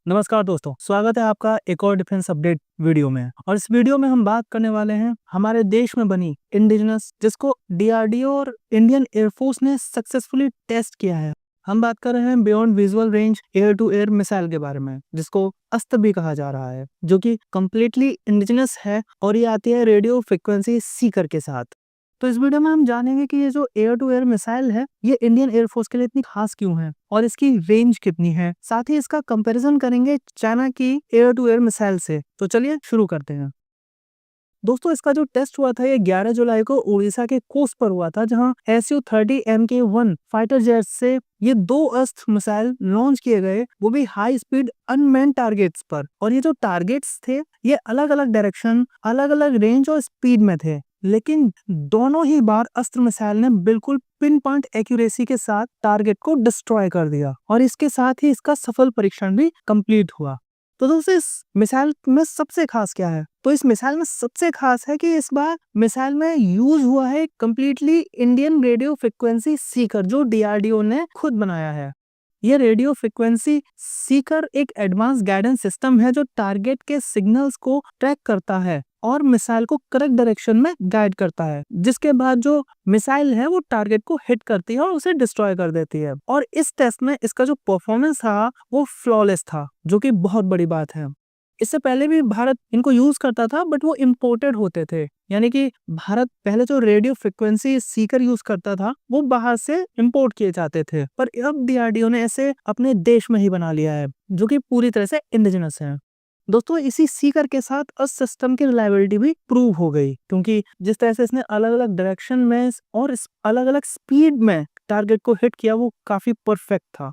नमस्कार दोस्तों, स्वागत है आपका एक और डिफेंस अपडेट वीडियो में। और इस वीडियो में हम बात करने वाले हैं हमारे देश में बनी इंडिजिनस, जिसको डीआरडीओ और इंडियन एयरफोर्स ने सक्सेसफुली टेस्ट किया है। हम बात कर रहे हैं beyond visual range air to air missile के बारे में, जिसको अस्त्र भी कहा जा रहा है, जो कि कम्प्लीटली इंडिजिनस है और ये आती है रेडियो फ्रिक्वेंसी सीकर के साथ। तो इस वीडियो में हम जानेंगे कि ये जो एयर टू एयर मिसाइल है, ये इंडियन एयरफोर्स के लिए इतनी खास क्यों है और इसकी रेंज कितनी है। साथ ही इसका कंपैरिजन करेंगे चाइना की एयर टू एयर मिसाइल से। तो चलिए शुरू करते हैं। दोस्तों, इसका जो टेस्ट हुआ था ये 11 जुलाई को उड़ीसा के कोस्ट पर हुआ था, जहां SU-30 MK-1 फाइटर जेट से ये 2 अस्त्र मिसाइल लॉन्च किए गए, वो भी हाई स्पीड अनमैन टारगेट्स पर। और ये जो टारगेट्स थे ये अलग अलग डायरेक्शन, अलग अलग रेंज और स्पीड में थे, लेकिन दोनों ही बार अस्त्र मिसाइल ने बिल्कुल पिन पॉइंट एक्यूरेसी के साथ टारगेट को डिस्ट्रॉय कर दिया। और इसके साथ ही इसका सफल परीक्षण भी कंप्लीट हुआ। तो दोस्तों, इस मिसाइल में सबसे खास क्या है? तो इस मिसाइल में सबसे खास है कि इस बार मिसाइल में यूज हुआ है completely Indian radio frequency Sikar, जो डीआरडीओ ने खुद बनाया है। ये रेडियो फ्रिक्वेंसी सीकर एक एडवांस गाइडेंस सिस्टम है, जो टारगेट के सिग्नल्स को ट्रैक करता है और मिसाइल को करेक्ट डायरेक्शन में गाइड करता है, जिसके बाद जो मिसाइल है वो टारगेट को हिट करती है और उसे डिस्ट्रॉय कर देती है। और इस टेस्ट में इसका जो परफॉर्मेंस था वो फ्लॉलेस था, जो कि बहुत बड़ी बात है। इससे पहले भी भारत इनको यूज करता था, बट वो इम्पोर्टेड होते थे, यानी कि भारत पहले जो रेडियो फ्रिक्वेंसी सीकर यूज करता था वो बाहर से इंपोर्ट किए जाते थे, पर अब डीआरडीओ ने ऐसे अपने देश में ही बना लिया है, जो कि पूरी तरह से इंडिजिनस है। दोस्तों, इसी सीकर के साथ इस सिस्टम की रिलायबिलिटी भी प्रूव हो गई, क्योंकि जिस तरह से इसने अलग अलग डायरेक्शन में और अलग अलग स्पीड में टारगेट को हिट किया, वो काफी परफेक्ट था।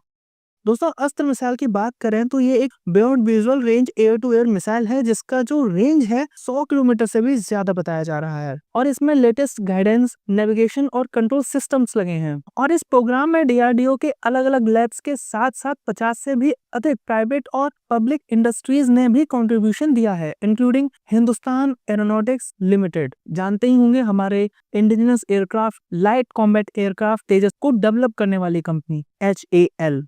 दोस्तों, अस्त्र मिसाइल की बात करें तो ये एक beyond visual range air to air missile है, जिसका जो रेंज है 100 किलोमीटर से भी ज्यादा बताया जा रहा है। और इसमें लेटेस्ट गाइडेंस, नेविगेशन और कंट्रोल सिस्टम्स लगे हैं। और इस प्रोग्राम में डीआरडीओ के अलग अलग लैब्स के साथ साथ 50 से भी अधिक प्राइवेट और पब्लिक इंडस्ट्रीज ने भी कंट्रीब्यूशन दिया है, इंक्लूडिंग हिंदुस्तान एरोनॉटिक्स लिमिटेड। जानते ही होंगे, हमारे indigenous aircraft, light combat aircraft Tejas को डेवलप करने वाली कंपनी HAL।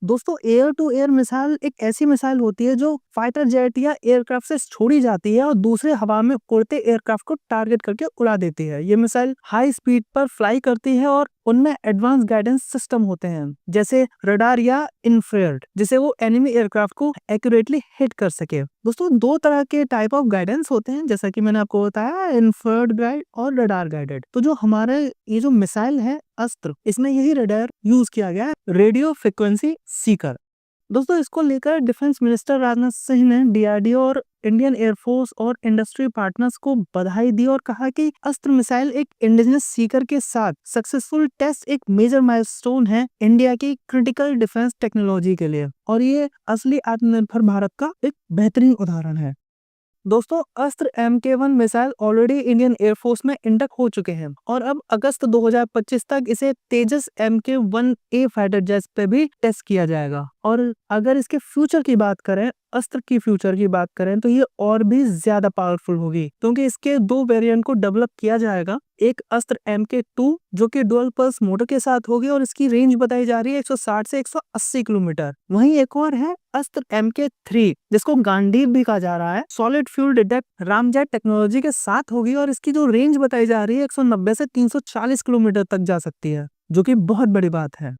दोस्तों, एयर टू एयर मिसाइल एक ऐसी मिसाइल होती है जो फाइटर जेट या एयरक्राफ्ट से छोड़ी जाती है और दूसरे हवा में उड़ते एयरक्राफ्ट को टारगेट करके उड़ा देती है। ये मिसाइल हाई स्पीड पर फ्लाई करती है और उनमें एडवांस गाइडेंस सिस्टम होते हैं, जैसे रडार या इंफ्रारेड, जिसे वो एनिमी एयरक्राफ्ट को एक्यूरेटली हिट कर सके। दोस्तों, 2 तरह के टाइप ऑफ गाइडेंस होते हैं, जैसा कि मैंने आपको बताया, इंफ्रारेड गाइड और रडार गाइडेड। तो जो हमारे ये जो मिसाइल है अस्त्र, इसमें यही रडार यूज किया गया है, रेडियो फ्रिक्वेंसी सीकर। दोस्तों, इसको लेकर डिफेंस मिनिस्टर राजनाथ सिंह ने डीआरडीओ और इंडियन एयरफोर्स और इंडस्ट्री पार्टनर्स को बधाई दी और कहा कि अस्त्र मिसाइल एक इंडिजिनस सीकर के साथ सक्सेसफुल टेस्ट एक मेजर माइलस्टोन है इंडिया की क्रिटिकल डिफेंस टेक्नोलॉजी के लिए, और ये असली आत्मनिर्भर भारत का एक बेहतरीन उदाहरण है। दोस्तों, अस्त्र MK-1 missile already Indian air force में इंडक हो चुके हैं और अब अगस्त 2025 तक इसे तेजस MK-1A फाइटर जेट पे भी टेस्ट किया जाएगा। और अगर इसके फ्यूचर की बात करें, अस्त्र की फ्यूचर की बात करें, तो ये और भी ज्यादा पावरफुल होगी, क्योंकि इसके 2 वेरिएंट को डेवलप किया जाएगा। एक अस्त्र MK-2 जो कि डुअल पल्स मोटर के साथ होगी और इसकी रेंज बताई जा रही है 160 से 180 किलोमीटर। वहीं एक और है अस्त्र MK-3, जिसको गांडीव भी कहा जा रहा है, solid fuel detect ramjet technology के साथ होगी और इसकी जो रेंज बताई जा रही है 190 से 340 किलोमीटर तक जा सकती है, जो कि बहुत बड़ी बात है।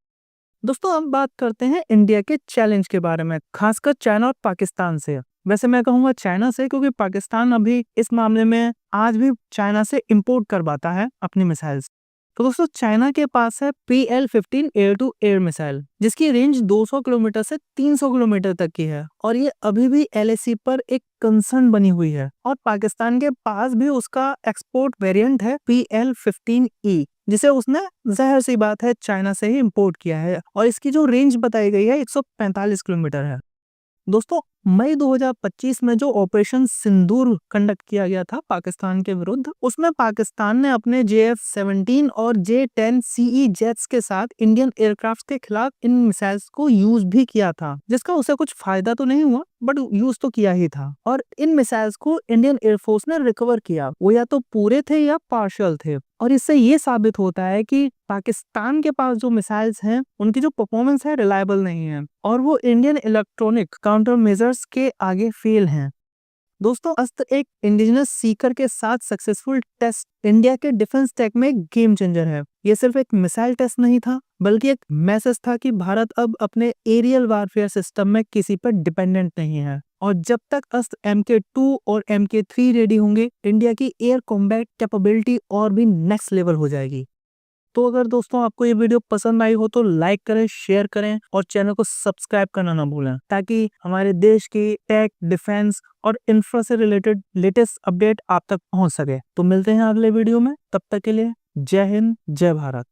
दोस्तों, अब बात करते हैं इंडिया के चैलेंज के बारे में, खासकर चाइना और पाकिस्तान से। वैसे मैं कहूंगा चाइना से, क्योंकि पाकिस्तान अभी इस मामले में आज भी चाइना से इंपोर्ट करवाता है अपनी मिसाइल्स। तो दोस्तों, चाइना के पास है PL-15 air to air missile, जिसकी रेंज 200 किलोमीटर से 300 किलोमीटर तक की है और ये अभी भी LAC पर एक कंसर्न बनी हुई है। और पाकिस्तान के पास भी उसका एक्सपोर्ट वेरिएंट है PL-15E, जिसे उसने, जाहिर सी बात है, चाइना से ही इंपोर्ट किया है और इसकी जो रेंज बताई गई है 145 किलोमीटर है। दोस्तों, मई 2025 में जो ऑपरेशन सिंदूर कंडक्ट किया गया था पाकिस्तान के विरुद्ध, उसमें पाकिस्तान ने अपने JF-17 और J-10 CE जेट्स के साथ इंडियन एयरक्राफ्ट के खिलाफ इन मिसाइल्स को यूज भी किया था, जिसका उसे कुछ फायदा तो नहीं हुआ बट यूज तो किया ही था। और इन मिसाइल्स को इंडियन एयरफोर्स ने रिकवर किया, वो या तो पूरे थे या पार्शियल थे। और इससे ये साबित होता है कि पाकिस्तान के पास जो मिसाइल्स हैं उनकी जो परफॉर्मेंस है रिलायबल नहीं है और वो इंडियन इलेक्ट्रॉनिक काउंटर मेजर्स के आगे फेल हैं। दोस्तों, अस्त्र एक इंडिजिनस सीकर के साथ सक्सेसफुल टेस्ट इंडिया के डिफेंस टेक में एक गेम चेंजर है। ये सिर्फ एक मिसाइल टेस्ट नहीं था, बल्कि एक मैसेज था कि भारत अब अपने एरियल वारफेयर सिस्टम में किसी पर डिपेंडेंट नहीं है। और जब तक अस्त्र MK2 और MK3 रेडी होंगे, इंडिया की एयर कॉम्बैट कैपेबिलिटी और भी नेक्स्ट लेवल हो जाएगी। तो अगर दोस्तों आपको ये वीडियो पसंद आई हो तो लाइक करें, शेयर करें और चैनल को सब्सक्राइब करना ना भूलें, ताकि हमारे देश की टेक, डिफेंस और इंफ्रा से रिलेटेड लेटेस्ट अपडेट आप तक पहुंच सके। तो मिलते हैं अगले वीडियो में, तब तक के लिए जय हिंद, जय भारत।